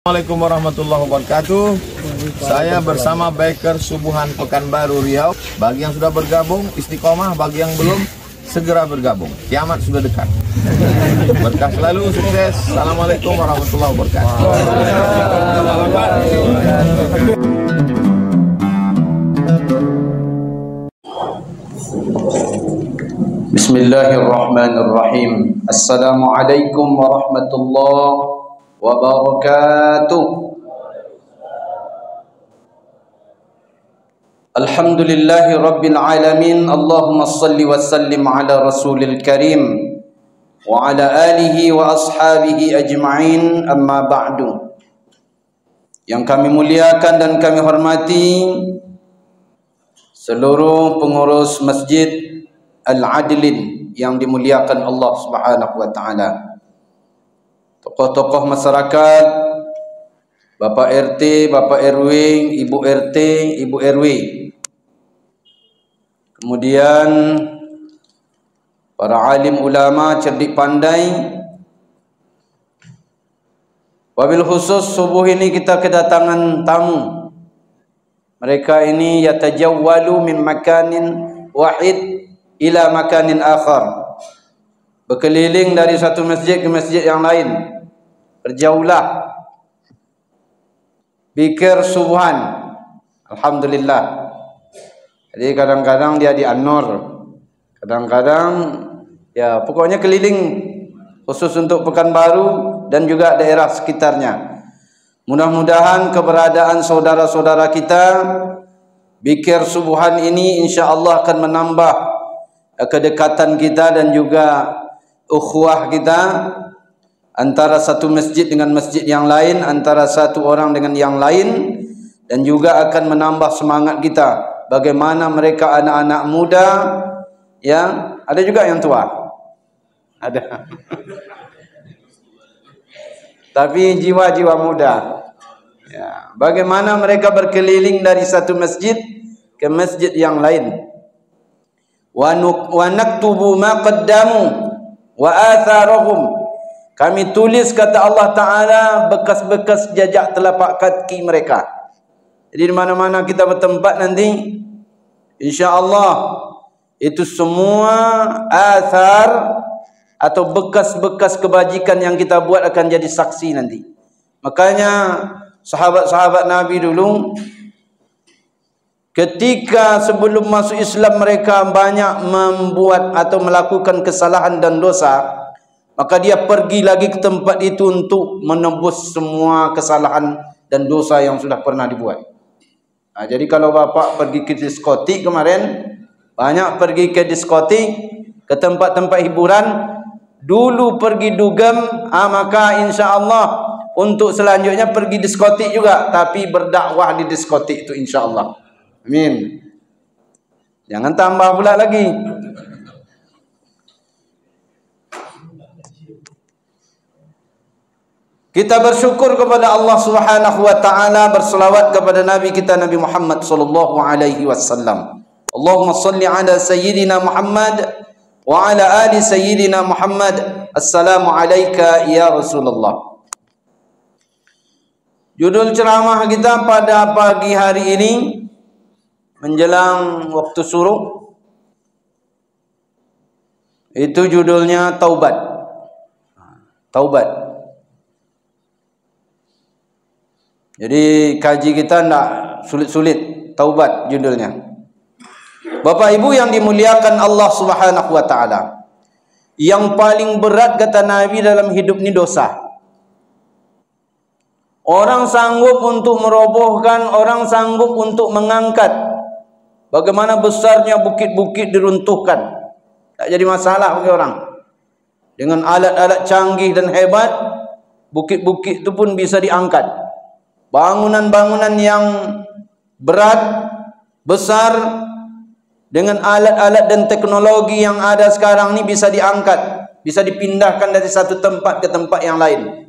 Assalamualaikum warahmatullahi wabarakatuh. Saya bersama Biker Subuhan Pekanbaru Riau. Bagi yang sudah bergabung istiqomah, bagi yang belum segera bergabung. Kiamat sudah dekat. Berkah selalu, sukses. Assalamualaikum warahmatullahi wabarakatuh. Bismillahirrahmanirrahim. Assalamualaikum warahmatullahi wabarakatuh. Alhamdulillahi rabbil alamin. Allahumma salli wa sallim ala rasulil karim wa ala alihi wa ashabihi ajma'in, amma ba'du. Yang kami muliakan dan kami hormati seluruh pengurus Masjid Al-Adlin yang dimuliakan Allah Subhanahu wa taala, tokoh-tokoh masyarakat, Bapak RT, Bapak RW, Ibu RT, Ibu RW, kemudian para alim ulama cerdik pandai. Wabil khusus subuh ini kita kedatangan tamu. Mereka ini yatajawwalu min makanin wahid ila makanin akhar, berkeliling dari satu masjid ke masjid yang lain, berjaulah. Biker Subuhan, alhamdulillah. Jadi kadang-kadang dia di An-Nur, kadang-kadang ya pokoknya keliling khusus untuk Pekanbaru dan juga daerah sekitarnya. Mudah-mudahan keberadaan saudara-saudara kita Biker Subuhan ini insya-Allah akan menambah kedekatan kita dan juga ukhuwah kita antara satu masjid dengan masjid yang lain, antara satu orang dengan yang lain, dan juga akan menambah semangat kita. Bagaimana mereka anak-anak muda, ya, ada juga yang tua, ada, tapi jiwa-jiwa muda. Ya, bagaimana mereka berkeliling dari satu masjid ke masjid yang lain. Wa naktubu ma qaddamu wa atharahum. Kami tulis, kata Allah Ta'ala, bekas-bekas jejak telapak kaki mereka. Jadi di mana-mana kita bertempat nanti, insya-Allah itu semua athar atau bekas-bekas kebajikan yang kita buat akan jadi saksi nanti. Makanya sahabat-sahabat Nabi dulu, ketika sebelum masuk Islam mereka banyak membuat atau melakukan kesalahan dan dosa, maka dia pergi lagi ke tempat itu untuk menebus semua kesalahan dan dosa yang sudah pernah dibuat. Nah, jadi kalau bapak pergi ke diskotik kemarin, banyak pergi ke diskotik, ke tempat-tempat hiburan, dulu pergi dugem, maka insya Allah untuk selanjutnya pergi diskotik juga, tapi berdakwah di diskotik itu insya Allah. Amin. Jangan tambah pula lagi. Kita bersyukur kepada Allah Subhanahu wa taala, berselawat kepada Nabi kita Nabi Muhammad sallallahu alaihi wasallam. Allahumma salli ala sayyidina Muhammad wa ala ali sayyidina Muhammad. Assalamu alayka ya Rasulullah. Judul ceramah kita pada pagi hari ini menjelang waktu suruh itu judulnya taubat. Taubat. Jadi kaji kita tidak sulit-sulit, taubat judulnya. Bapak Ibu yang dimuliakan Allah Subhanahu wa taala, yang paling berat kata Nabi dalam hidup ini dosa. Orang sanggup untuk merobohkan, orang sanggup untuk mengangkat. Bagaimana besarnya bukit-bukit diruntuhkan, tak jadi masalah bagi orang. Dengan alat-alat canggih dan hebat, bukit-bukit itu pun bisa diangkat. Bangunan-bangunan yang berat, besar, dengan alat-alat dan teknologi yang ada sekarang ini bisa diangkat, bisa dipindahkan dari satu tempat ke tempat yang lain.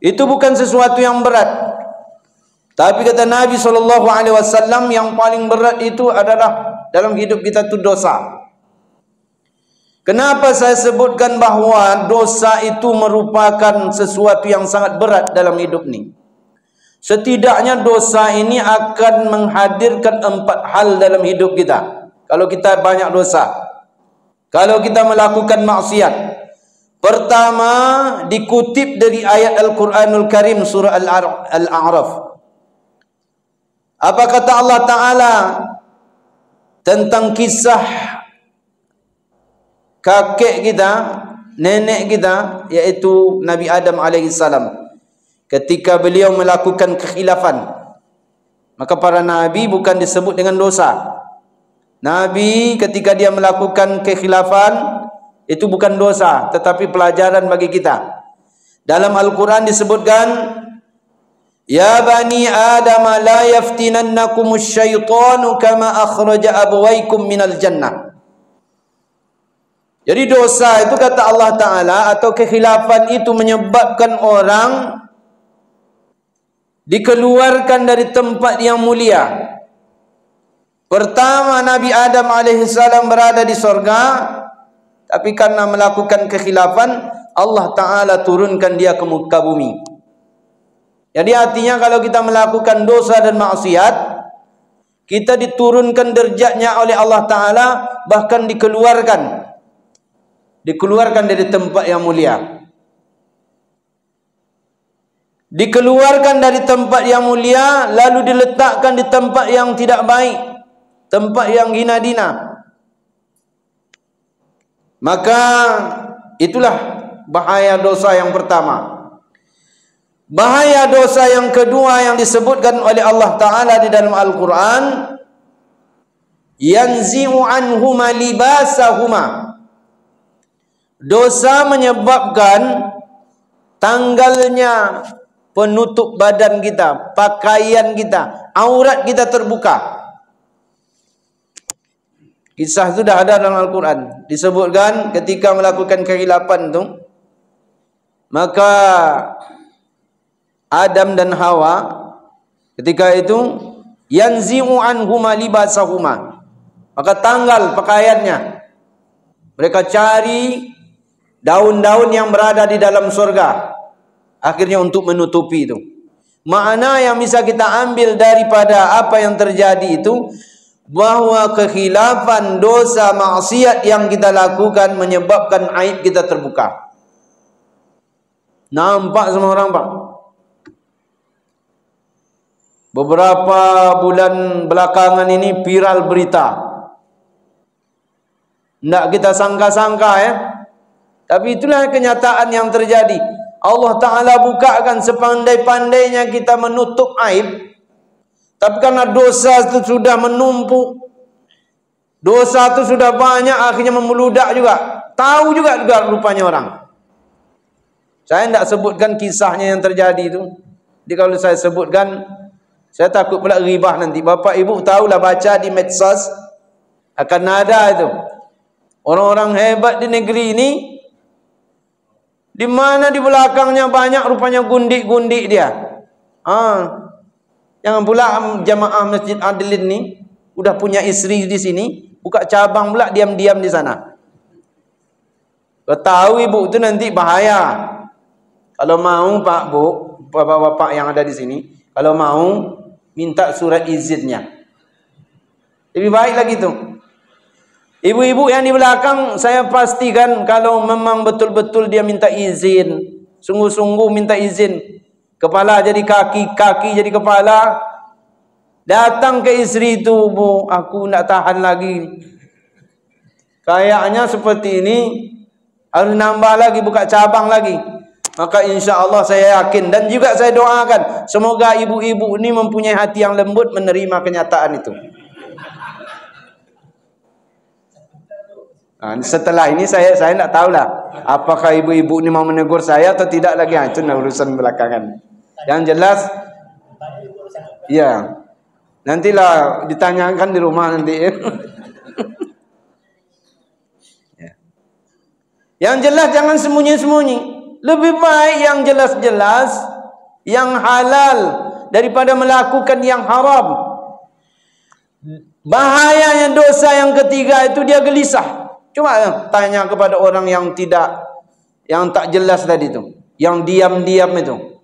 Itu bukan sesuatu yang berat. Tapi kata Nabi SAW, yang paling berat itu adalah dalam hidup kita itu dosa. Kenapa saya sebutkan bahawa dosa itu merupakan sesuatu yang sangat berat dalam hidup ni? Setidaknya dosa ini akan menghadirkan 4 hal dalam hidup kita. Kalau kita banyak dosa, kalau kita melakukan maksiat. Pertama, dikutip dari ayat Al-Quranul Karim surah Al-A'raf. Apa kata Allah Ta'ala tentang kisah kakek kita, nenek kita, yaitu Nabi Adam alaihissalam. Ketika beliau melakukan kekhilafan, maka para nabi bukan disebut dengan dosa. Nabi ketika dia melakukan kekhilafan, itu bukan dosa, tetapi pelajaran bagi kita. Dalam Al-Quran disebutkan, Ya bani Adam la yaftinannakumus syaitanu kama akhraja abwaykum minal jannah. Jadi dosa itu kata Allah Ta'ala atau kekhilafan itu menyebabkan orang dikeluarkan dari tempat yang mulia. Pertama, Nabi Adam alaihissalam berada di sorga, tapi karena melakukan kekhilafan, Allah Ta'ala turunkan dia ke muka bumi. Jadi artinya kalau kita melakukan dosa dan maksiat, kita diturunkan derajatnya oleh Allah Ta'ala, bahkan dikeluarkan dari tempat yang mulia. Dikeluarkan dari tempat yang mulia, lalu diletakkan di tempat yang tidak baik, tempat yang hina dina. Maka itulah bahaya dosa yang pertama. Bahaya dosa yang kedua yang disebutkan oleh Allah Ta'ala di dalam Al-Quran, yanzi'u anhuma libasahuma. Dosa menyebabkan tanggalnya penutup badan kita, pakaian kita, aurat kita terbuka. Kisah itu sudah ada dalam Al-Quran. Disebutkan ketika melakukan kekhilafan itu, maka Adam dan Hawa ketika itu yanzi'u anhuma libasahuma, maka tanggal pakaiannya. Mereka cari daun-daun yang berada di dalam surga, akhirnya untuk menutupi itu. Makna yang bisa kita ambil daripada apa yang terjadi itu, bahwa kekhilafan, dosa, maksiat yang kita lakukan menyebabkan aib kita terbuka. Nampak semua orang, Pak? Beberapa bulan belakangan ini viral berita. Tidak kita sangka-sangka ya. Tapi itulah kenyataan yang terjadi. Allah Ta'ala bukakan sepandai-pandainya kita menutup aib. Tapi karena dosa itu sudah menumpuk, dosa itu sudah banyak, akhirnya memeludak juga. Tahu juga rupanya orang. Saya tidak sebutkan kisahnya yang terjadi itu. Jadi kalau saya sebutkan, saya takut pula ribah nanti. Bapak ibu tahulah, baca di medsos, akan ada itu orang-orang hebat di negeri ini, di mana di belakangnya banyak rupanya gundik-gundik dia. Jangan pula jamaah Masjid Adlin ni udah punya istri di sini, buka cabang pula diam-diam di sana. Tahu ibu tu nanti bahaya. Kalau mau Pak Bu, bapak-bapak yang ada di sini, kalau mau minta surat izinnya. Lebih baik lagi tu. Ibu-ibu yang di belakang, saya pastikan kalau memang betul-betul dia minta izin, sungguh-sungguh minta izin, kepala jadi kaki, kaki jadi kepala, datang ke istri itu, Bu, aku nak tahan lagi. Kayaknya seperti ini, harus nambah lagi, buka cabang lagi. Maka insya Allah saya yakin, dan juga saya doakan, semoga ibu-ibu ini mempunyai hati yang lembut menerima kenyataan itu. Setelah ini saya tidak tahulah apakah ibu-ibu ini mau menegur saya atau tidak lagi. Itu urusan belakangan. Yang jelas, ya, nantilah ditanyakan di rumah nanti. Ya. Yang jelas jangan sembunyi-sembunyi. Lebih baik yang jelas-jelas, yang halal daripada melakukan yang haram. Bahayanya dosa yang ketiga itu dia gelisah. Coba tanya kepada orang yang tak jelas tadi tu, yang diam-diam itu.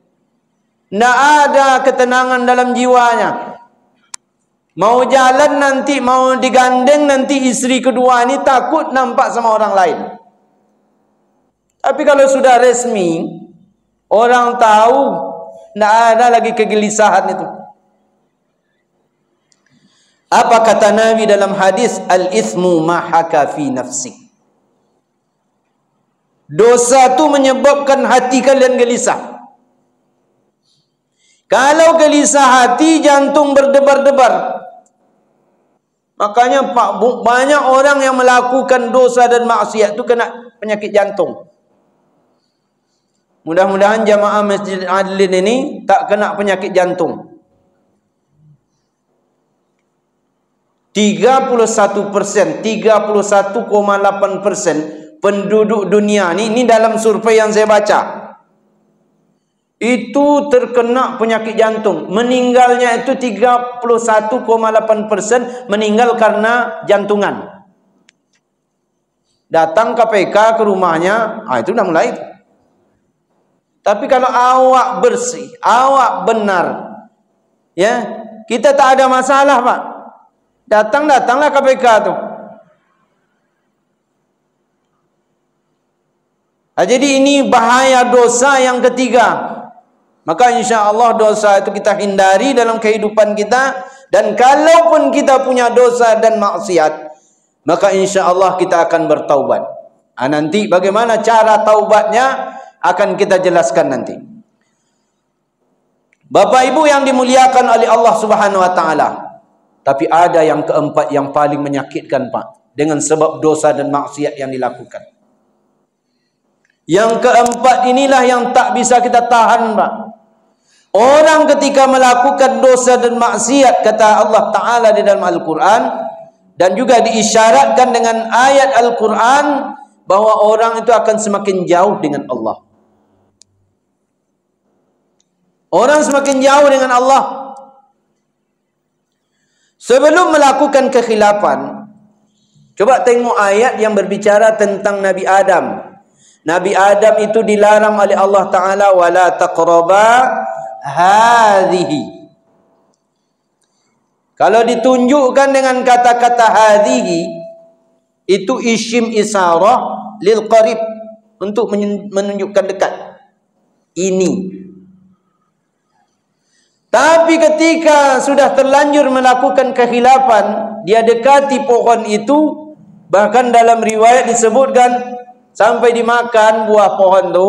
Tidak ada ketenangan dalam jiwanya. Mau jalan nanti, mau digandeng nanti isteri kedua ini takut nampak sama orang lain. Tapi kalau sudah resmi, orang tahu, tidak ada lagi kegelisahan itu. Apa kata Nabi dalam hadis? Al-ithmu ma haka fi nafsik. Dosa tu menyebabkan hati kalian gelisah. Kalau gelisah hati, jantung berdebar-debar. Makanya banyak orang yang melakukan dosa dan maksiat itu kena penyakit jantung. Mudah-mudahan jamaah Masjid Adlin ini tak kena penyakit jantung. 31%, 31,8% penduduk dunia ini dalam survei yang saya baca, itu terkena penyakit jantung. Meninggalnya itu 31,8% meninggal karena jantungan. Datang KPK ke rumahnya, itu dah mulai. Tapi kalau awak bersih, awak benar, ya, kita tak ada masalah, Pak. Datanglah KPK tu. Jadi ini bahaya dosa yang ketiga. Maka insya Allah dosa itu kita hindari dalam kehidupan kita. Dan kalaupun kita punya dosa dan maksiat, maka insya Allah kita akan bertaubat. Nanti bagaimana cara taubatnya akan kita jelaskan nanti. Bapak Ibu yang dimuliakan oleh Allah Subhanahu Wa Taala. Tapi ada yang keempat yang paling menyakitkan, Pak, dengan sebab dosa dan maksiat yang dilakukan. Yang keempat inilah yang tak bisa kita tahan, Pak. Orang ketika melakukan dosa dan maksiat, kata Allah Ta'ala di dalam Al-Quran, dan juga diisyaratkan dengan ayat Al-Quran, bahwa orang itu akan semakin jauh dengan Allah. Orang semakin jauh dengan Allah. Sebelum melakukan kekhilapan, coba tengok ayat yang berbicara tentang Nabi Adam. Nabi Adam itu dilarang oleh Allah Ta'ala, wala taqraba hadhihi. Kalau ditunjukkan dengan kata-kata hadhihi, itu isim isarah lil qarib, untuk menunjukkan dekat. Ini. Tapi ketika sudah terlanjur melakukan kekhilapan, dia dekati pohon itu, bahkan dalam riwayat disebutkan sampai dimakan buah pohon itu.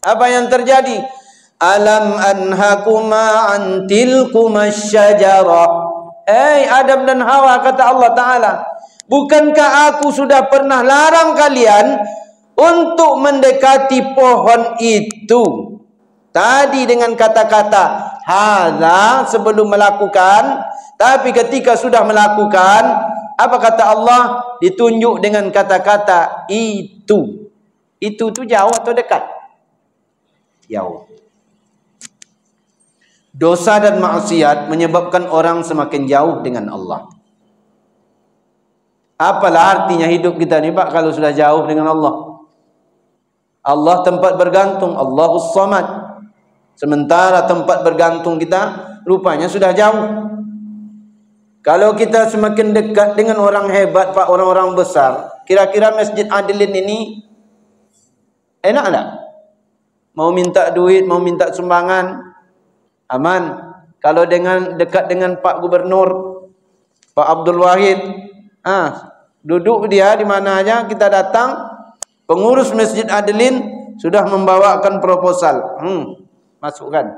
Apa yang terjadi? Alam anhakuma an tilkumas syajarah. Adam dan Hawa, kata Allah Ta'ala, bukankah aku sudah pernah larang kalian untuk mendekati pohon itu? Tadi dengan kata-kata hadza sebelum melakukan, tapi ketika sudah melakukan, apa kata Allah? Ditunjuk dengan kata-kata itu. Itu jauh atau dekat? Jauh. Dosa dan maksiat menyebabkan orang semakin jauh dengan Allah. Apalah artinya hidup kita ni, Pak, kalau sudah jauh dengan Allah? Allah tempat bergantung, Allahus Samad. Sementara tempat bergantung kita rupanya sudah jauh. Kalau kita semakin dekat dengan orang hebat, Pak, orang-orang besar, kira-kira Masjid Adlin ini enak tak? Mau minta duit, mau minta sumbangan, aman. Kalau dekat dengan Pak Gubernur, Pak Abdul Wahid, duduk dia di mana aja, kita datang, pengurus Masjid Adlin sudah membawakan proposal. Masukkan.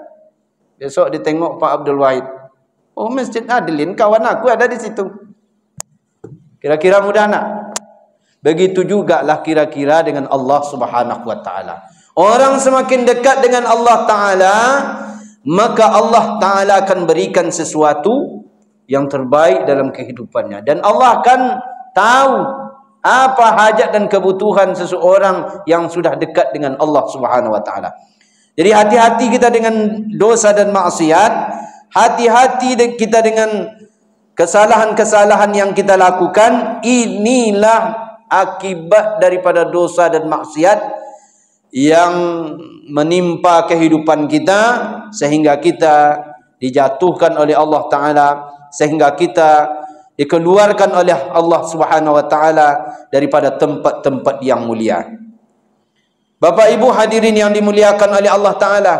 Besok ditengok Pak Abdul Wahid. Oh, Masjid Adlin, kawan aku ada di situ. Kira-kira mudah nak? Begitu juga lah kira-kira dengan Allah Subhanahu Wa Ta'ala. Orang semakin dekat dengan Allah Ta'ala, maka Allah Ta'ala akan berikan sesuatu yang terbaik dalam kehidupannya. Dan Allah akan tahu apa hajat dan kebutuhan seseorang yang sudah dekat dengan Allah Subhanahu Wa Ta'ala. Jadi hati-hati kita dengan dosa dan maksiat. Hati-hati kita dengan kesalahan-kesalahan yang kita lakukan. Inilah akibat daripada dosa dan maksiat yang menimpa kehidupan kita, sehingga kita dijatuhkan oleh Allah Ta'ala, sehingga kita dikeluarkan oleh Allah Subhanahu Wa Ta'ala daripada tempat-tempat yang mulia. Bapak Ibu hadirin yang dimuliakan oleh Allah Ta'ala,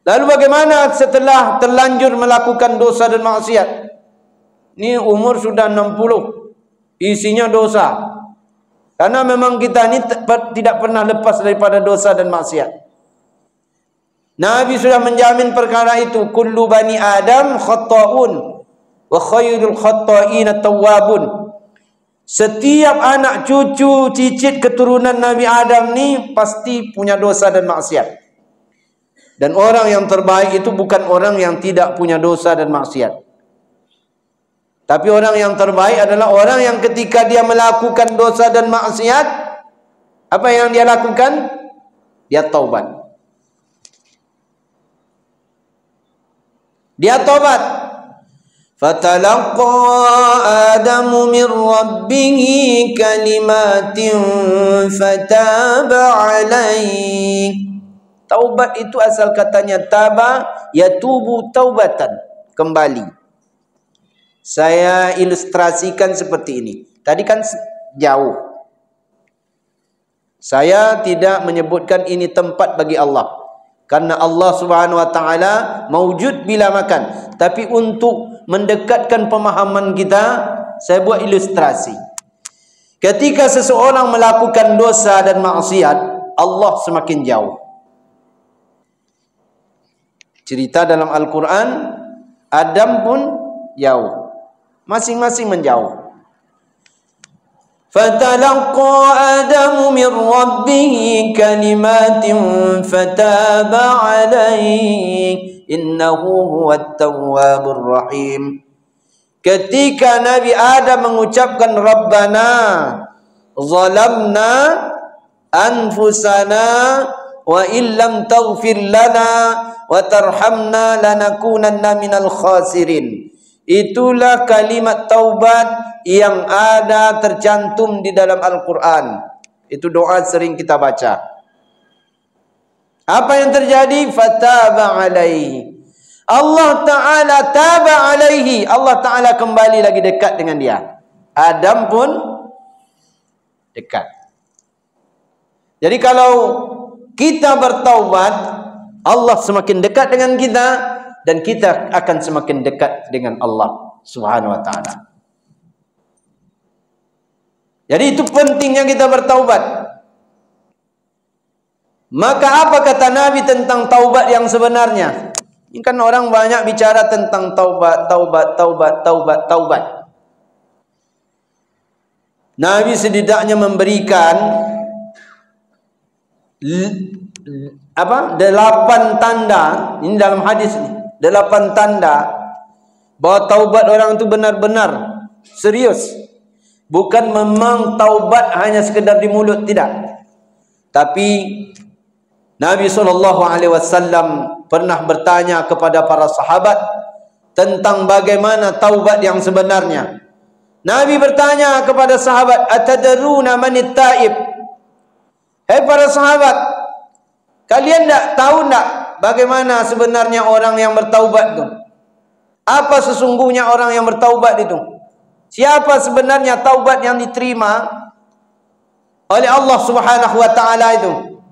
lalu bagaimana setelah terlanjur melakukan dosa dan maksiat? Ini umur sudah 60, isinya dosa. Karena memang kita ini tidak pernah lepas daripada dosa dan maksiat. Nabi sudah menjamin perkara itu. Kullu bani Adam khatta'un wa khairul khatta'ina tawwabun. Setiap anak cucu cicit keturunan Nabi Adam ni pasti punya dosa dan maksiat. Dan orang yang terbaik itu bukan orang yang tidak punya dosa dan maksiat. Tapi orang yang terbaik adalah orang yang ketika dia melakukan dosa dan maksiat, apa yang dia lakukan? Dia taubat. Dia taubat. Fatalaqa Adamu min rabbih kalimatin fataba alaih. Taubat itu asal katanya taba, yatubu taubatan, kembali. Saya ilustrasikan seperti ini. Tadi kan jauh. Saya tidak menyebutkan ini tempat bagi Allah, karena Allah Subhanahu Wa Ta'ala maujud bila makan. Tapi untuk mendekatkan pemahaman kita, saya buat ilustrasi. Ketika seseorang melakukan dosa dan maksiat, Allah semakin jauh. Cerita dalam Al-Quran, Adam pun jauh. Masing-masing menjauh. Fatalaqa Adamu min rabbih kalimatin fataba alaihi innahu huwat tawwabur rahim. Ketika Nabi Adam mengucapkan Rabbana zalamna anfusana wa illam taghfir lana wa tarhamna lanakunanna minal khasirin. Itulah kalimat taubat yang ada tercantum di dalam Al-Quran. Itu doa sering kita baca. Apa yang terjadi? Fataba alaihi. Allah Ta'ala taba alaihi. Allah Ta'ala kembali lagi dekat dengan dia. Adam pun dekat. Jadi kalau kita bertaubat, Allah semakin dekat dengan kita, dan kita akan semakin dekat dengan Allah Subhanahu Wa Ta'ala. Jadi itu pentingnya kita bertaubat. Maka apa kata Nabi tentang taubat yang sebenarnya? Ini kan orang banyak bicara tentang taubat. Nabi setidaknya memberikan 8 tanda. Ini dalam hadis ini. 8 tanda bahwa taubat orang itu benar-benar serius. Bukan memang taubat hanya sekedar di mulut, tidak. Tapi Nabi SAW pernah bertanya kepada para sahabat tentang bagaimana taubat yang sebenarnya. Nabi bertanya kepada sahabat, atadruna manit taib? Hai para sahabat, kalian tahu tak bagaimana sebenarnya orang yang bertaubat itu? Apa sesungguhnya orang yang bertaubat itu? Siapa sebenarnya taubat yang diterima oleh Allah Subhanahu Wa Ta'ala itu?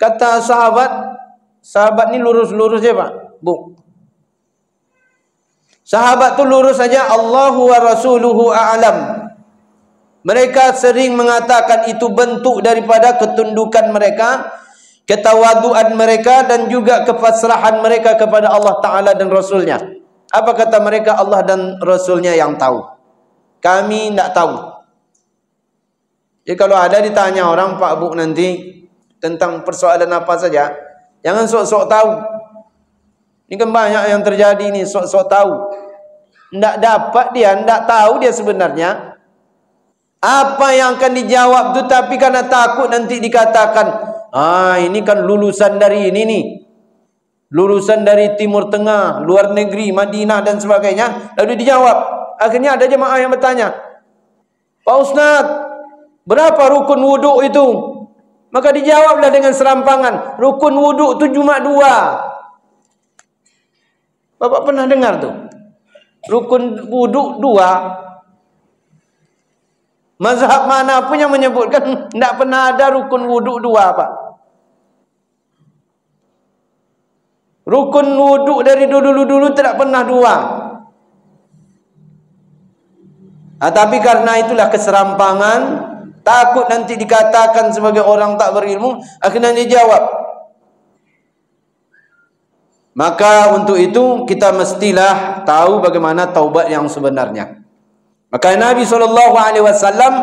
Kata sahabat ni lurus-lurus je Pak, Bu. Sahabat tu lurus saja, Allahu wa rasuluhu a'lam. Mereka sering mengatakan itu bentuk daripada ketundukan mereka, ketawaduan mereka, dan juga kepasrahan mereka kepada Allah Ta'ala dan Rasulnya. Apa kata mereka? Allah dan Rasulnya yang tahu, kami tidak tahu. Jadi kalau ada ditanya orang, Pak Bu nanti tentang persoalan apa saja, jangan sok-sok tahu. Ini kan banyak yang terjadi ni, sok-sok tahu. Tidak dapat dia, tidak tahu dia sebenarnya apa yang akan dijawab tu, tapi karena takut nanti dikatakan, ini kan lulusan dari ini nih, lulusan dari Timur Tengah, luar negeri, Madinah dan sebagainya. Lalu dijawab. Akhirnya ada jemaah yang bertanya, Pak Ustaz, berapa rukun wuduk itu? Maka dijawablah dengan serampangan, rukun wuduk itu cuma 2. Bapak pernah dengar tuh? Rukun wuduk 2. Mazhab mana pun yang menyebutkan tidak pernah ada rukun wuduk 2, Pak. Rukun wuduk dari dulu-dulu tidak pernah 2. Tapi karena itulah keserampangan, takut nanti dikatakan sebagai orang tak berilmu, akhirnya dia jawab. Maka untuk itu kita mestilah tahu bagaimana taubat yang sebenarnya. Maka Nabi SAW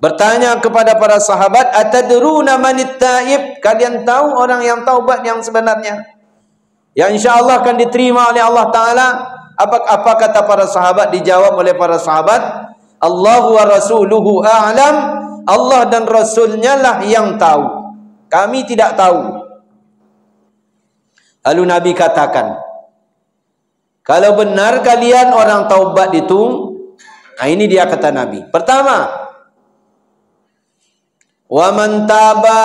bertanya kepada para sahabat, atadruna manit taib? Kalian tahu orang yang taubat yang sebenarnya, yang insya-Allah akan diterima oleh Allah Ta'ala? Apa kata para sahabat? Dijawab oleh para sahabat, Allahu wa rasuluhu a'lam. Allah dan Rasulnya lah yang tahu, kami tidak tahu. Lalu Nabi katakan, kalau benar kalian orang taubat itu, nah ini dia kata Nabi. Pertama, wa man taba,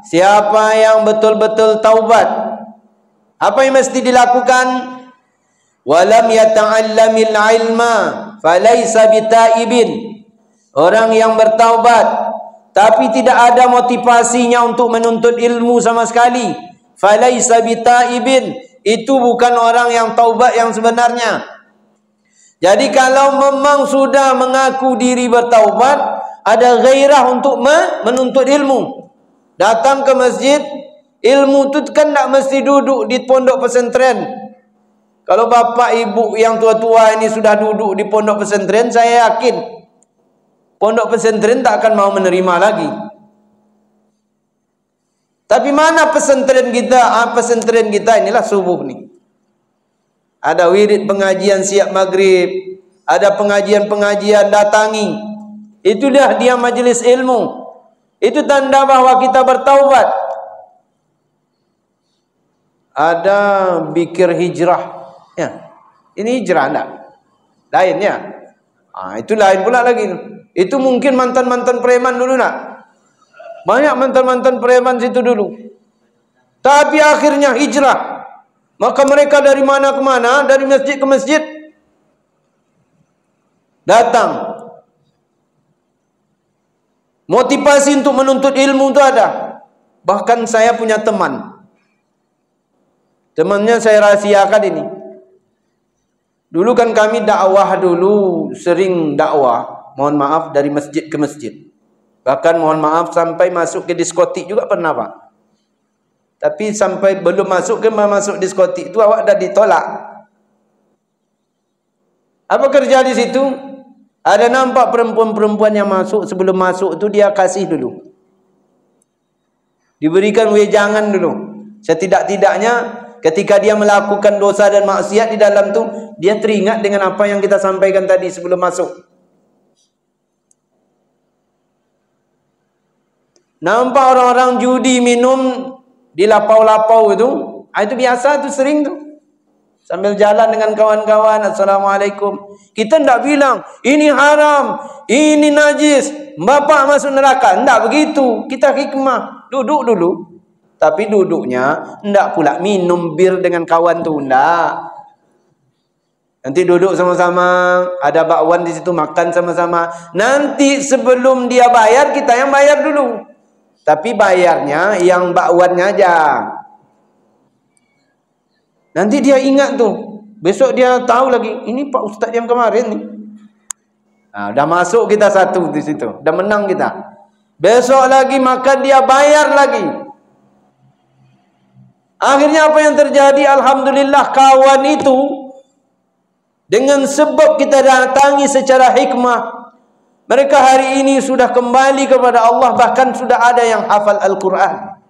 siapa yang betul-betul taubat, apa yang mesti dilakukan? Walam yata'allamil ilma falaysa bitaibin. Orang yang bertaubat tapi tidak ada motivasinya untuk menuntut ilmu sama sekali, falaysa bitaibin, itu bukan orang yang taubat yang sebenarnya. Jadi kalau memang sudah mengaku diri bertaubat, ada gairah untuk menuntut ilmu, datang ke masjid. Ilmu itu kan tak mesti duduk di pondok pesantren. Kalau bapak ibu yang tua-tua ini sudah duduk di pondok pesantren, saya yakin pondok pesantren tak akan mau menerima lagi. Tapi mana pesantren kita? Pesantren kita inilah subuh nih. Ada wirid pengajian siap maghrib, ada pengajian-pengajian, datangi. Itu dah dia majelis ilmu. Itu tanda bahwa kita bertaubat. Ada bikir hijrah, ya. Ini hijrah enggak? Lain ya. Itu lain pula lagi. Itu mungkin mantan-mantan preman dulu nak. Banyak mantan-mantan preman situ dulu. Tapi akhirnya hijrah. Maka mereka dari mana ke mana, dari masjid ke masjid datang. Motivasi untuk menuntut ilmu itu ada. Bahkan saya punya temannya saya rahasiakan ini. Dulu kan kami dakwah dulu, sering dakwah, mohon maaf, dari masjid ke masjid. Bahkan mohon maaf sampai masuk ke diskotik juga pernah, Pak. Tapi sampai belum masuk diskotik itu awak dah ditolak. Apa kerja di situ? Ada nampak perempuan-perempuan yang masuk, sebelum masuk itu dia kasih dulu. Diberikan wejangan dulu. Setidak-tidaknya ketika dia melakukan dosa dan maksiat di dalam tu, dia teringat dengan apa yang kita sampaikan tadi sebelum masuk. Nampak orang-orang judi minum di lapau-lapau itu biasa tu, sering tu. Sambil jalan dengan kawan-kawan, Assalamualaikum. Kita tidak bilang, ini haram, ini najis, bapak masuk neraka. Tidak begitu. Kita hikmah. Duduk dulu. Tapi duduknya tidak pula minum bir dengan kawan tu, tidak. Nanti duduk sama-sama, ada bakwan di situ, makan sama-sama. Nanti sebelum dia bayar, kita yang bayar dulu. Tapi bayarnya yang bakwannya aja. Nanti dia ingat tuh. Besok dia tahu lagi, ini Pak Ustaz yang kemarin nih. Dah masuk kita satu di situ, dah menang kita. Besok lagi makan dia bayar lagi. Akhirnya apa yang terjadi? Alhamdulillah kawan itu, dengan sebab kita datangi secara hikmah, mereka hari ini sudah kembali kepada Allah. Bahkan sudah ada yang hafal Al-Quran.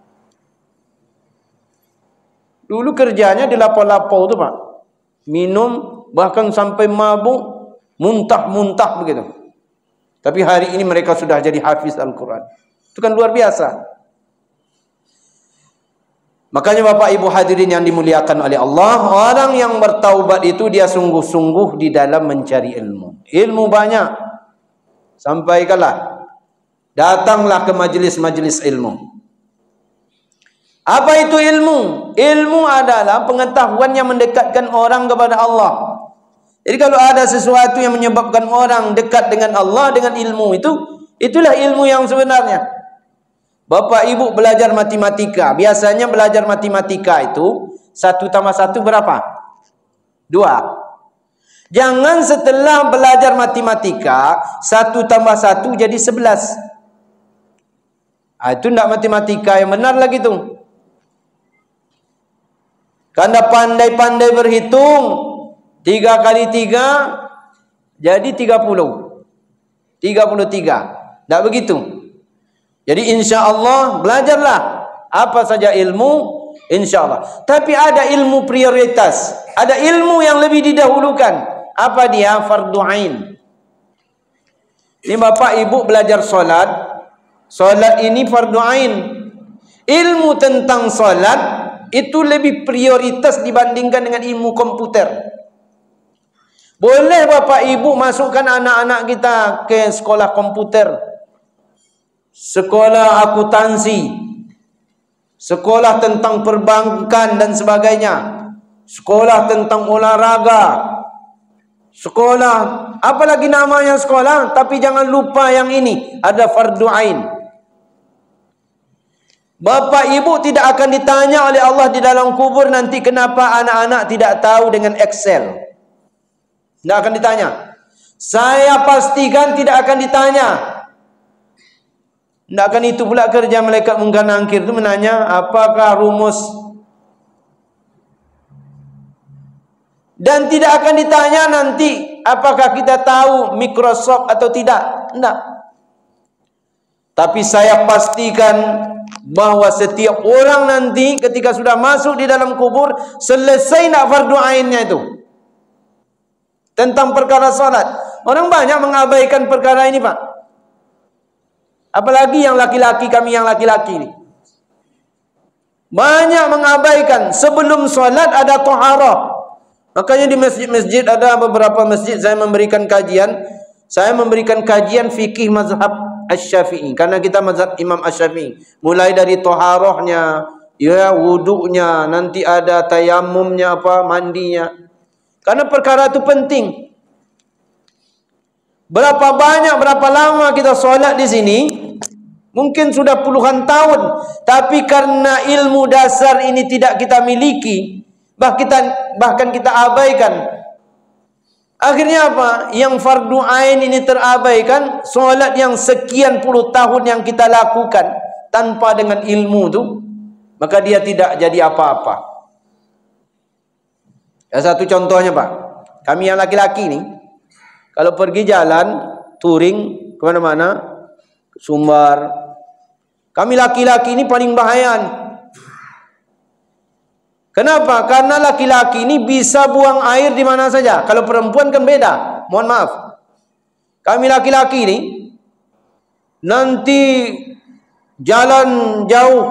Dulu kerjanya di lapau-lapau tu, Pak. Minum, bahkan sampai mabuk, muntah-muntah begitu. Tapi hari ini mereka sudah jadi hafiz Al-Quran. Itu kan luar biasa. Makanya Bapak Ibu hadirin yang dimuliakan oleh Allah, orang yang bertaubat itu dia sungguh-sungguh di dalam mencari ilmu. Ilmu banyak. Sampaikanlah. Datanglah ke majlis-majlis ilmu. Apa itu ilmu? Ilmu adalah pengetahuan yang mendekatkan orang kepada Allah. Jadi kalau ada sesuatu yang menyebabkan orang dekat dengan Allah dengan ilmu itu, itulah ilmu yang sebenarnya. Bapak ibu belajar matematika, biasanya belajar matematika itu 1 tambah 1 berapa? 2. Jangan setelah belajar matematika 1 tambah 1 jadi 11. Itu tidak matematika yang benar lagi tu. Karena pandai-pandai berhitung, 3 kali 3 jadi 30. 33. Tak begitu. Jadi insya Allah belajarlah apa saja ilmu, insya Allah. Tapi ada ilmu prioritas, ada ilmu yang lebih didahulukan. Apa dia? Fardu ain. Ini bapak ibu belajar solat. Solat ini fardu ain. Ilmu tentang solat itu lebih prioritas dibandingkan dengan ilmu komputer. Boleh bapak ibu masukkan anak-anak kita ke sekolah komputer, sekolah akuntansi, sekolah tentang perbankan dan sebagainya, sekolah tentang olahraga, sekolah apalagi namanya sekolah, tapi jangan lupa yang ini ada fardu ain. Bapak ibu tidak akan ditanya oleh Allah di dalam kubur nanti kenapa anak-anak tidak tahu dengan Excel. Tidak akan ditanya. Saya pastikan tidak akan ditanya. Tidak akan itu pula kerja malaikat mungkar nangkir itu menanya apakah rumus. Dan tidak akan ditanya nanti apakah kita tahu Microsoft atau tidak. Tidak. Tapi saya pastikan bahwa setiap orang nanti ketika sudah masuk di dalam kubur, selesai nak fardu ainnya itu tentang perkara salat. Orang banyak mengabaikan perkara ini, Pak. Apalagi yang laki-laki, kami yang laki-laki ini banyak mengabaikan. Sebelum salat ada taharah. Makanya di masjid-masjid ada beberapa masjid saya memberikan kajian. Saya memberikan kajian fikih mazhab Asy-Syafi'i, karena kita mazhab Imam Asy-Syafi'i. Mulai dari taharahnya, ya wudunya, nanti ada tayamumnya, apa mandinya. Karena perkara itu penting. Berapa banyak, berapa lama kita solat di sini? Mungkin sudah puluhan tahun, tapi karena ilmu dasar ini tidak kita miliki, bahkan kita abaikan. Akhirnya apa? Yang fardu ain ini terabaikan. Solat yang sekian puluh tahun yang kita lakukan tanpa dengan ilmu tu, maka dia tidak jadi apa-apa. Ya, satu contohnya Pak, kami yang laki-laki ni kalau pergi jalan touring kemana-mana, Sumbar, kami laki-laki ini paling bahaya ni. Kenapa? Karena laki-laki ini bisa buang air di mana saja. Kalau perempuan kan beda. Mohon maaf. Kami laki-laki ini nanti jalan jauh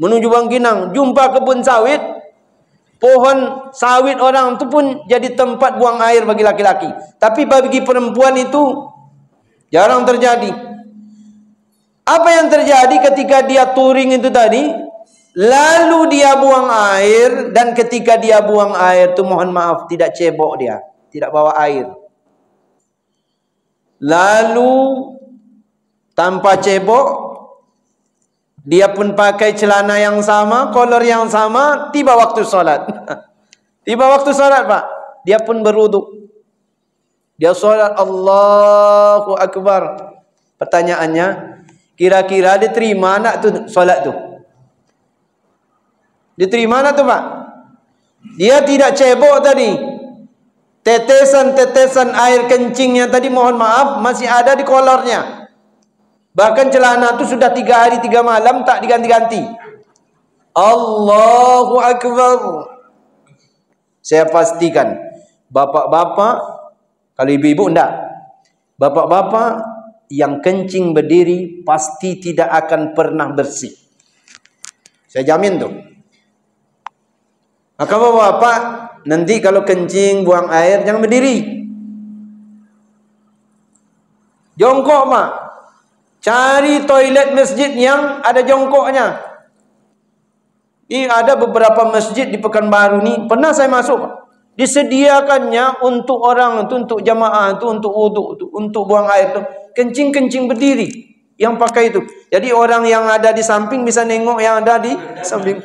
menuju Bangkinang, jumpa kebun sawit, pohon sawit orang itu pun jadi tempat buang air bagi laki-laki. Tapi bagi perempuan itu jarang terjadi. Apa yang terjadi ketika dia touring itu tadi? Lalu dia buang air, dan ketika dia buang air itu mohon maaf tidak cebok dia, tidak bawa air. Lalu tanpa cebok, dia pun pakai celana yang sama, kolor yang sama, tiba waktu salat. Tiba waktu salat Pak, dia pun berwudu. Dia salat Allahu Akbar. Pertanyaannya, kira-kira diterima nak tu salat tu? Diterima nak tu Pak? Dia tidak cebok tadi. Tetesan-tetesan air kencingnya tadi mohon maaf masih ada di kolornya. Bahkan celana itu sudah 3 hari 3 malam tak diganti-ganti. Allahu Akbar. Saya pastikan bapak-bapak, kalau ibu-ibu enggak, bapak-bapak yang kencing berdiri pasti tidak akan pernah bersih. Saya jamin tuh. Maka bapak nanti kalau kencing buang air jangan berdiri. Jongkok mak. Cari toilet masjid yang ada jongkoknya. Ini ada beberapa masjid di Pekanbaru ni, pernah saya masuk. Disediakannya untuk orang itu, untuk jamaah itu, untuk wuduk itu, untuk buang air itu, kencing-kencing berdiri yang pakai itu. Jadi orang yang ada di samping bisa nengok yang ada di samping.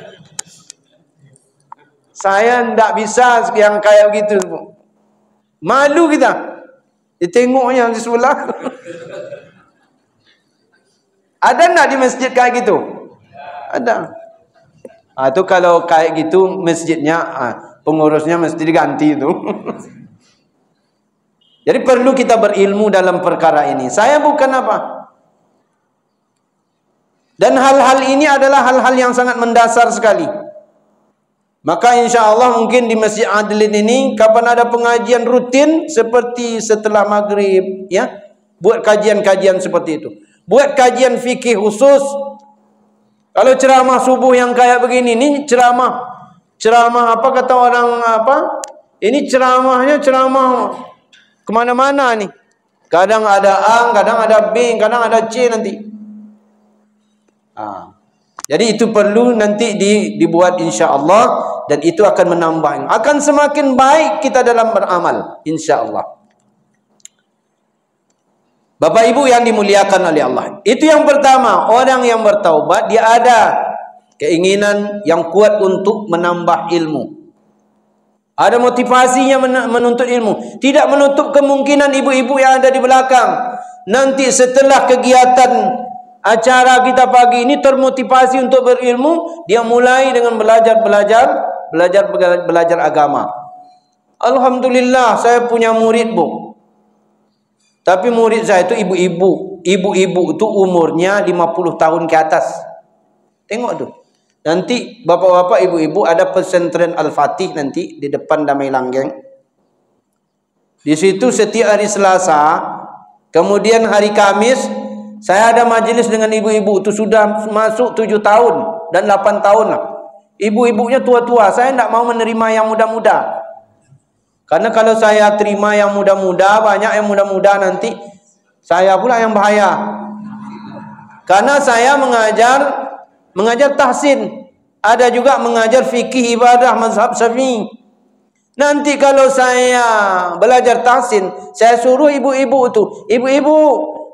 Saya tidak bisa yang kayak gitu. Malu kita. Ditengoknya di sebelah. Ada enggak di masjid kayak gitu? Ada. Itu kalau kayak gitu masjidnya, pengurusnya mesti diganti itu. Jadi perlu kita berilmu dalam perkara ini. Saya bukan apa. Dan hal-hal ini adalah hal-hal yang sangat mendasar sekali. Maka insya Allah mungkin di Masjid Adlin ini kapan ada pengajian rutin seperti setelah maghrib, ya, buat kajian-kajian seperti itu. Buat kajian fikih khusus. Kalau ceramah subuh yang kayak begini, ini ceramah apa kata orang apa? Ini ceramahnya ceramah kemana-mana nih. Kadang ada A, kadang ada B, kadang ada C nanti. Jadi itu perlu nanti dibuat insya Allah, dan itu akan menambah, akan semakin baik kita dalam beramal insya Allah. Bapak Ibu yang dimuliakan oleh Allah, itu yang pertama. Orang yang bertaubat dia ada keinginan yang kuat untuk menambah ilmu, ada motivasinya menuntut ilmu. Tidak menutup kemungkinan ibu-ibu yang ada di belakang nanti setelah kegiatan acara kita pagi ini termotivasi untuk berilmu, dia mulai dengan belajar agama. Alhamdulillah saya punya murid, Bu. Tapi murid saya itu ibu-ibu. Ibu-ibu itu umurnya 50 tahun ke atas. Tengok tuh. Nanti bapak-bapak, ibu-ibu, ada pesantren Al-Fatih nanti di depan Damai Langgeng. Di situ setiap hari Selasa, kemudian hari Kamis, saya ada majelis dengan ibu-ibu. Itu sudah masuk 7 tahun dan 8 tahun lah. Ibu-ibunya tua-tua. Saya tidak mau menerima yang muda-muda. Karena kalau saya terima yang muda-muda, banyak yang muda-muda, nanti saya pula yang bahaya. Karena saya mengajar tahsin. Ada juga mengajar fikih ibadah mazhab Syafi'i. Nanti kalau saya belajar tahsin, saya suruh ibu-ibu itu, ibu-ibu,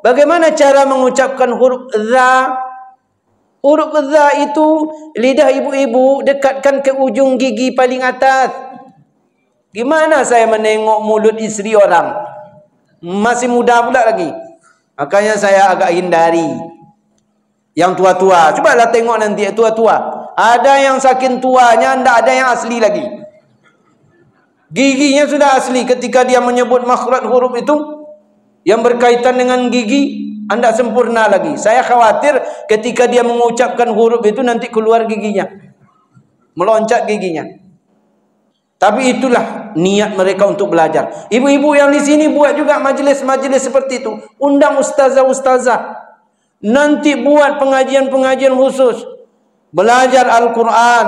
bagaimana cara mengucapkan huruf za? Huruf za itu lidah ibu-ibu dekatkan ke ujung gigi paling atas. Gimana saya menengok mulut istri orang? Masih muda pula lagi. Makanya saya agak hindari yang tua-tua. Cobalah tengok nanti tua-tua. Ada yang saking tuanya, tidak ada yang asli lagi. Giginya sudah asli. Ketika dia menyebut makhraj huruf itu yang berkaitan dengan gigi, anda sempurna lagi. Saya khawatir ketika dia mengucapkan huruf itu nanti keluar giginya, meloncat giginya. Tapi itulah niat mereka untuk belajar. Ibu-ibu yang di sini buat juga majelis-majelis seperti itu. Undang ustazah-ustazah. Nanti buat pengajian-pengajian khusus. Belajar Al-Quran.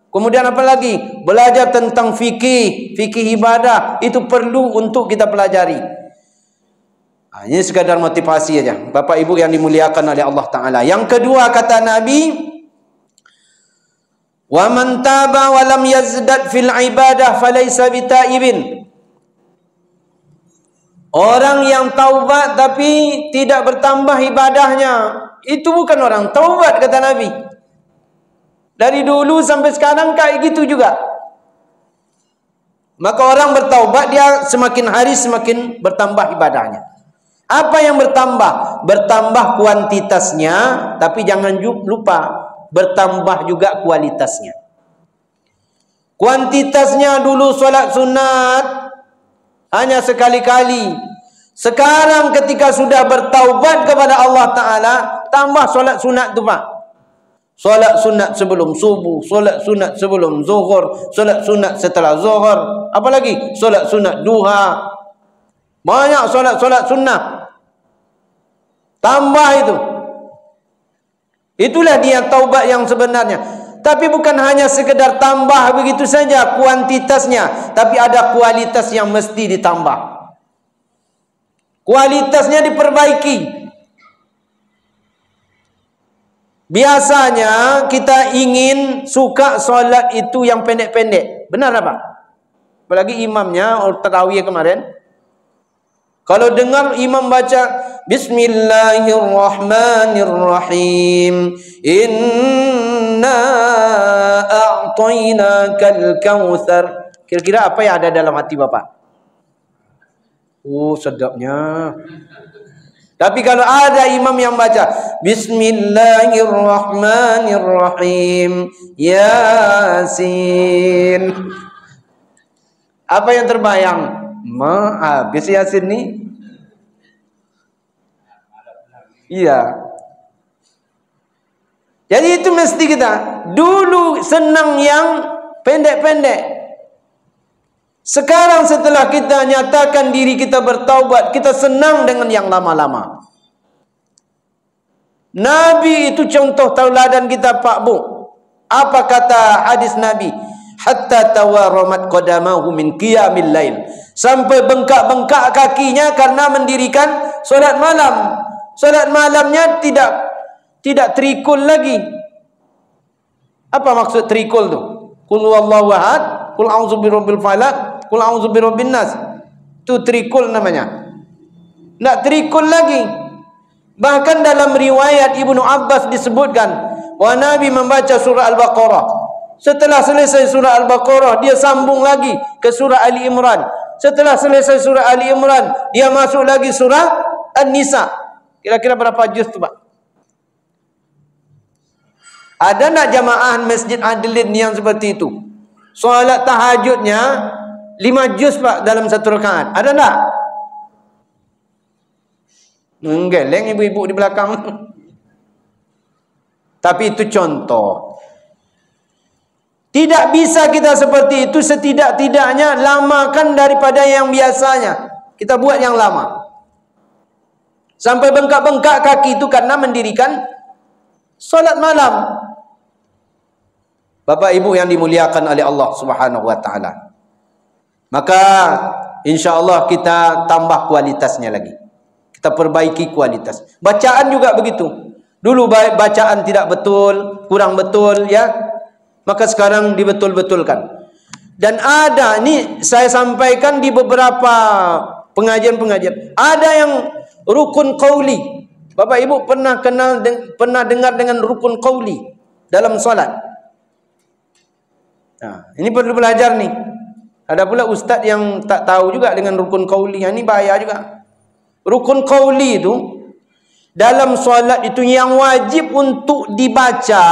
Kemudian apa lagi? Belajar tentang fikih ibadah. Itu perlu untuk kita pelajari. Ini sekadar motivasi aja. Bapak Ibu yang dimuliakan oleh Allah Ta'ala. Yang kedua kata Nabi, wa man taba wa lam yazdad fil ibadah falaysa bitaibin. Orang yang taubat tapi tidak bertambah ibadahnya, itu bukan orang taubat kata Nabi. Dari dulu sampai sekarang kayak gitu juga. Maka orang bertaubat dia semakin hari semakin bertambah ibadahnya. Apa yang bertambah? Bertambah kuantitasnya, tapi jangan lupa bertambah juga kualitasnya. Kuantitasnya dulu solat sunat hanya sekali-kali. Sekarang ketika sudah bertaubat kepada Allah Ta'ala, tambah solat sunat tu Pak. Solat sunat sebelum subuh, solat sunat sebelum zuhur, solat sunat setelah zuhur. Apa lagi? Solat sunat duha. Banyak solat-solat sunnah. Tambah itu. Itulah dia taubat yang sebenarnya. Tapi bukan hanya sekedar tambah begitu saja kuantitasnya, tapi ada kualitas yang mesti ditambah. kualitasnya diperbaiki. Biasanya kita ingin suka solat itu yang pendek-pendek. Benar apa? Apalagi imamnya tarawih kemarin. Kalau dengar imam baca Bismillahirrahmanirrahim, Inna a'tainakal kautsar. Kira-kira apa yang ada dalam hati Bapak? Oh, sedapnya. Tapi kalau ada imam yang baca Bismillahirrahmanirrahim, Yasin, apa yang terbayang? Habis Yasin nih. Iya. Jadi itu mesti kita dulu senang yang pendek-pendek. Sekarang setelah kita nyatakan diri kita bertaubat, kita senang dengan yang lama-lama. Nabi itu contoh tauladan kita, Pak Bu. Apa kata hadis Nabi? Hatta tawaramat qadamahu min qiyamil lail. Sampai bengkak-bengkak kakinya karena mendirikan solat malam. Solat malamnya tidak trikul lagi. Apa maksud trikul tu? Qul huwallahu ahad, qul a'udzu birabbil falaq, qul a'udzu birabbin nas. Itu trikul namanya. Tidak trikul lagi. Bahkan dalam riwayat Ibnu Abbas disebutkan bahwa Nabi membaca surah Al-Baqarah. Setelah selesai surah Al-Baqarah, dia sambung lagi ke surah Ali Imran. Setelah selesai surah Ali Imran, dia masuk lagi surah An-Nisa. Kira-kira berapa juz tu, Pak? Ada nak jamaah Masjid Adlin yang seperti itu? Solat tahajudnya 5 juz, Pak, dalam satu rakaat. Ada tak? Menggeleng ibu-ibu di belakang. Tapi itu contoh. Tidak bisa kita seperti itu, setidak-tidaknya lamakan daripada yang biasanya. Kita buat yang lama. Sampai bengkak-bengkak kaki itu karena mendirikan solat malam. Bapak Ibu yang dimuliakan oleh Allah Subhanahu wa taala. Maka insya-Allah kita tambah kualitasnya lagi. Kita perbaiki kualitas. Bacaan juga begitu. Dulu bacaan tidak betul, kurang betul ya. Maka sekarang dibetul-betulkan. Dan ada, ini saya sampaikan di beberapa pengajian-pengajian. Ada yang rukun qauli. Bapak Ibu pernah dengar dengan rukun qauli dalam salat? Nah, ini perlu belajar nih. Ada pula ustaz yang tak tahu juga dengan rukun qauli. Ini bahaya juga. Rukun qauli itu dalam salat itu yang wajib untuk dibaca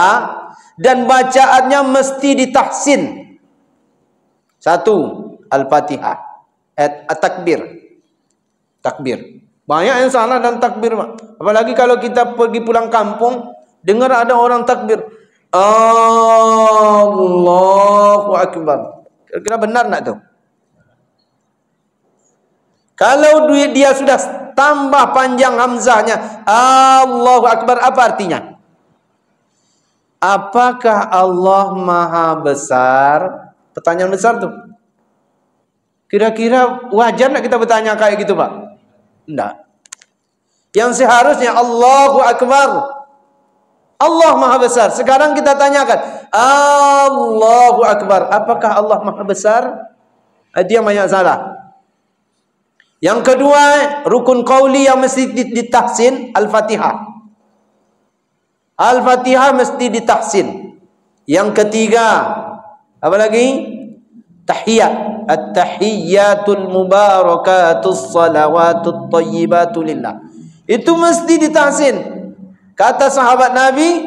dan bacaannya mesti ditahsin. 1. Al-Fatihah. At-takbir. Takbir. Banyak yang salah dalam takbir, Pak. Apalagi kalau kita pergi pulang kampung, dengar ada orang takbir. Allahu Akbar. Kira-kira benar tak tu? Kalau dia sudah tambah panjang hamzahnya, Allahu Akbar, apa artinya? Apakah Allah Maha Besar? Pertanyaan besar tu. Kira-kira wajar tak kita bertanya kayak gitu, Pak? Tidak. Yang seharusnya Allahu Akbar, Allah Maha Besar. Sekarang kita tanyakan, Allahu Akbar, apakah Allah Maha Besar? Dia banyak salah. Yang kedua, rukun qauli yang mesti ditahsin, Al-Fatihah. Al-Fatihah mesti ditahsin. Yang ketiga, apa lagi? Tahiyat. At-tahiyyatul mubarakatus salawatut thayyibatu lillah. Itu mesti ditahsin. Kata sahabat Nabi,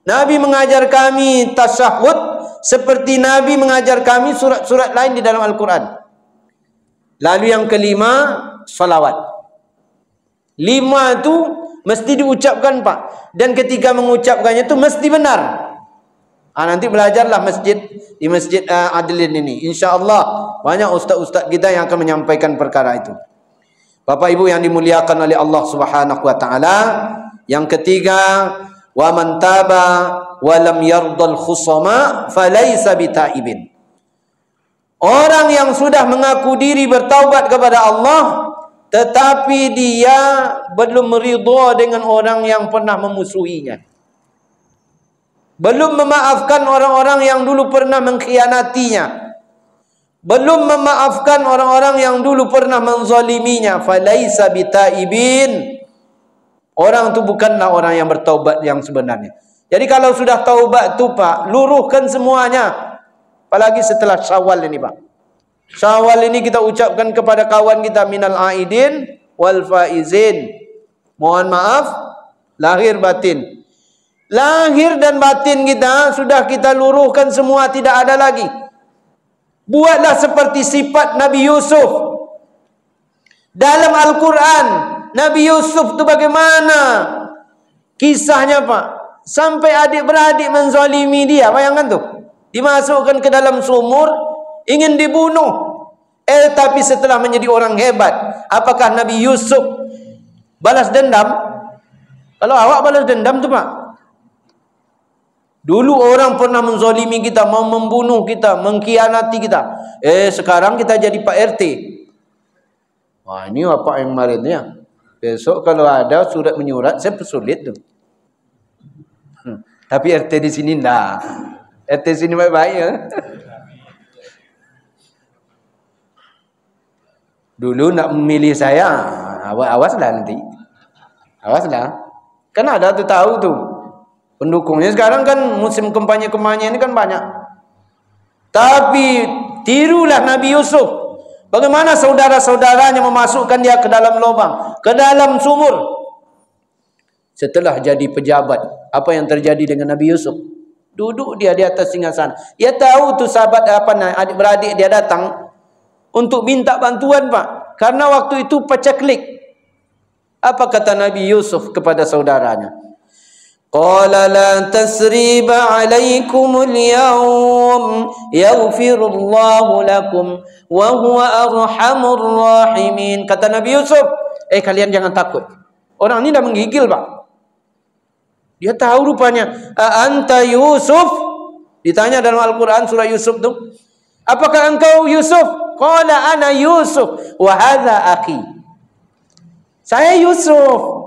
Nabi mengajar kami tasyahud seperti Nabi mengajar kami surat-surat lain di dalam Al-Quran. Lalu yang kelima, salawat. 5 itu mesti diucapkan, Pak. Dan ketika mengucapkannya itu mesti benar. Nanti belajarlah di Masjid Adlin ini. InsyaAllah banyak ustaz-ustaz kita yang akan menyampaikan perkara itu. Bapak Ibu yang dimuliakan oleh Allah Subhanahu wa taala. Yang ketiga, wa man taba wa lam yardal khusama falaysa bitaibin. Orang yang sudah mengaku diri bertaubat kepada Allah tetapi dia belum ridha dengan orang yang pernah memusuhinya. Belum memaafkan orang-orang yang dulu pernah mengkhianatinya. Belum memaafkan orang-orang yang dulu pernah menzaliminya. Falaisa bitaibin. Orang itu bukanlah orang yang bertaubat yang sebenarnya. Jadi kalau sudah taubat tu Pak, luruhkan semuanya. Apalagi setelah Syawal ini Pak. Syawal ini kita ucapkan kepada kawan kita minal aidin wal faizin. Mohon maaf lahir batin. Lahir dan batin kita sudah kita luruhkan semua, tidak ada lagi. Buatlah seperti sifat Nabi Yusuf. Dalam Al-Quran, Nabi Yusuf itu bagaimana kisahnya Pak? Sampai adik-beradik menzalimi dia. Bayangkan tu. Dimasukkan ke dalam sumur, ingin dibunuh. Tapi setelah menjadi orang hebat, apakah Nabi Yusuf balas dendam? Kalau awak balas dendam tu Pak. Dulu orang pernah menzalimi kita, mau membunuh kita, mengkhianati kita. Sekarang kita jadi Pak RT. Wah, ini apa yang kemarin ya? Besok kalau ada surat menyurat, saya persulit tu. Tapi RT di sini enggak. RT sini baik-baik ya. Dulu nak memilih saya, awaslah nanti. Awaslah. Kan ada tu tahu tu. Pendukungnya sekarang kan musim kampanye-kampanye ini kan banyak. Tapi tirulah Nabi Yusuf. Bagaimana saudara-saudaranya memasukkan dia ke dalam lubang, ke dalam sumur. Setelah jadi pejabat, apa yang terjadi dengan Nabi Yusuf? Duduk dia di atas singgasana. Dia tahu tu sahabat adik-beradik dia datang untuk minta bantuan Pak. Karena waktu itu pacaklik. Apa kata Nabi Yusuf kepada saudaranya? Qala la tasriba alaikumul yawm yaghfirullahu lakum wa huwa arhamur rahimin. Kata Nabi Yusuf, kalian jangan takut. Orang ini dah menggigil Pak. Dia tahu rupanya. Anta Yusuf? Ditanya dalam Al-Quran surah Yusuf tu. Apakah engkau Yusuf? Qala ana Yusuf wa hadha akhi. Saya Yusuf.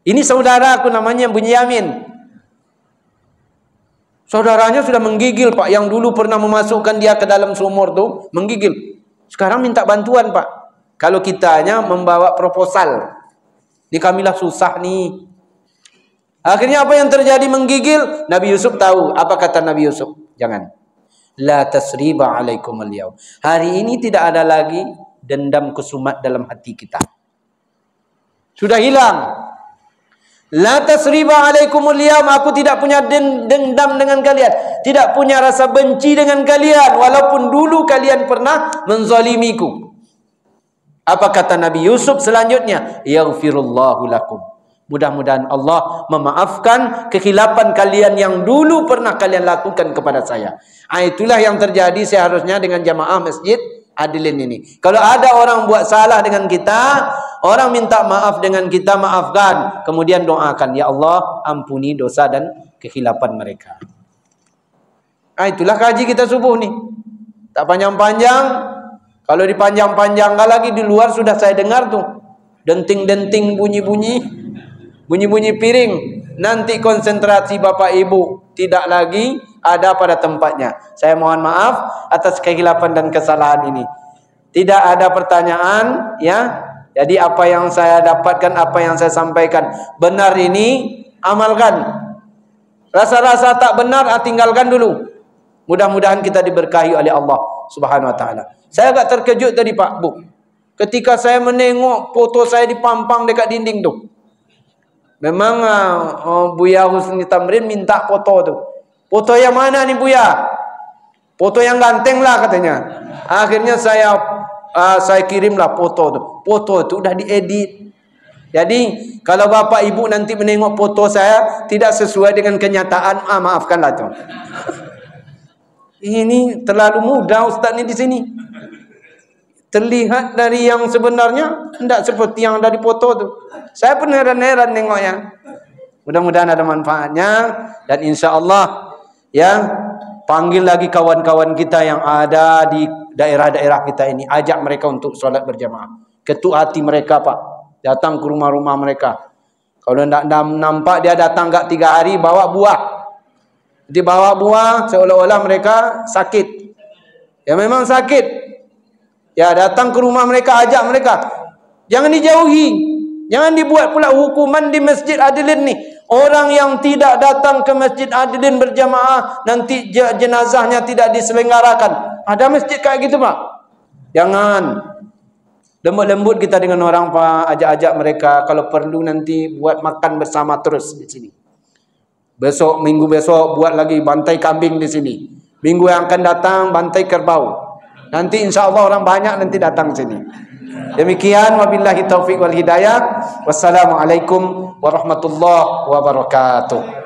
Ini saudara aku namanya Bunyamin. Saudaranya sudah menggigil Pak. Yang dulu pernah memasukkan dia ke dalam sumur tu, menggigil. Sekarang minta bantuan Pak. Kalau kitanya membawa proposal. Ini kamilah susah nih. Akhirnya apa yang terjadi menggigil? Nabi Yusuf tahu. Apa kata Nabi Yusuf? Jangan. La tasriba alaikum al-yawm. Hari ini tidak ada lagi dendam kesumat dalam hati kita. Sudah hilang. La tasriba alaikumul yawm. Aku tidak punya dendam dengan kalian. Tidak punya rasa benci dengan kalian. Walaupun dulu kalian pernah menzalimiku. Apa kata Nabi Yusuf selanjutnya? Yaghfirullahu lakum. Mudah-mudahan Allah memaafkan kekhilapan kalian yang dulu pernah kalian lakukan kepada saya. Itulah yang terjadi seharusnya dengan jamaah masjid Adilin ini. Kalau ada orang buat salah dengan kita, orang minta maaf dengan kita, maafkan. Kemudian doakan, ya Allah ampuni dosa dan kekhilapan mereka. Itulah kaji kita subuh nih. Tak panjang-panjang. Kalau dipanjang-panjangkan lagi di luar sudah saya dengar tuh. Denting-denting bunyi-bunyi. Bunyi-bunyi piring. Nanti konsentrasi Bapak Ibu tidak lagi ada pada tempatnya. Saya mohon maaf atas kekhilapan dan kesalahan ini. Tidak ada pertanyaan ya. Jadi apa yang saya dapatkan, apa yang saya sampaikan benar ini amalkan. Rasa-rasa tak benar tinggalkan dulu. Mudah-mudahan kita diberkahi oleh Allah Subhanahu wa taala. Saya agak terkejut tadi Pak Bu. Ketika saya menengok foto saya dipampang dekat dinding tu. Memang Buya Husni Tamrin minta foto tu. Foto yang mana nih Buya? Foto yang ganteng lah katanya. Akhirnya saya kirimlah foto tu. Foto tu udah diedit. Jadi kalau Bapak Ibu nanti menengok foto saya tidak sesuai dengan kenyataan, maafkanlah tu. Ini terlalu mudah Ustaz ni di sini. Terlihat dari yang sebenarnya tidak seperti yang ada di foto tu. Saya pun heran-heran nengoknya. Mudah-mudahan ada manfaatnya dan insya-Allah ya panggil lagi kawan-kawan kita yang ada di daerah-daerah kita ini, ajak mereka untuk solat berjamaah. ketuk hati mereka Pak. Datang ke rumah-rumah mereka. Kalau nak nampak dia datang kat 3 hari bawa buah. Jadi bawa buah seolah-olah mereka sakit. Ya memang sakit. Ya datang ke rumah mereka, ajak mereka. Jangan dijauhi. Jangan dibuat pula hukuman di Masjid Adilin ni. Orang yang tidak datang ke Masjid Adilin berjamaah, nanti jenazahnya tidak diselenggarakan. Ada masjid kayak gitu Pak? Jangan. Lembut-lembut kita dengan orang Pak. Ajak-ajak mereka. Kalau perlu nanti buat makan bersama terus di sini. Besok, minggu besok buat lagi bantai kambing di sini. Minggu yang akan datang bantai kerbau. Nanti insya Allah orang banyak nanti datang sini. Demikian, wabillahi taufiq wal hidayah. Wassalamualaikum warahmatullahi wabarakatuh.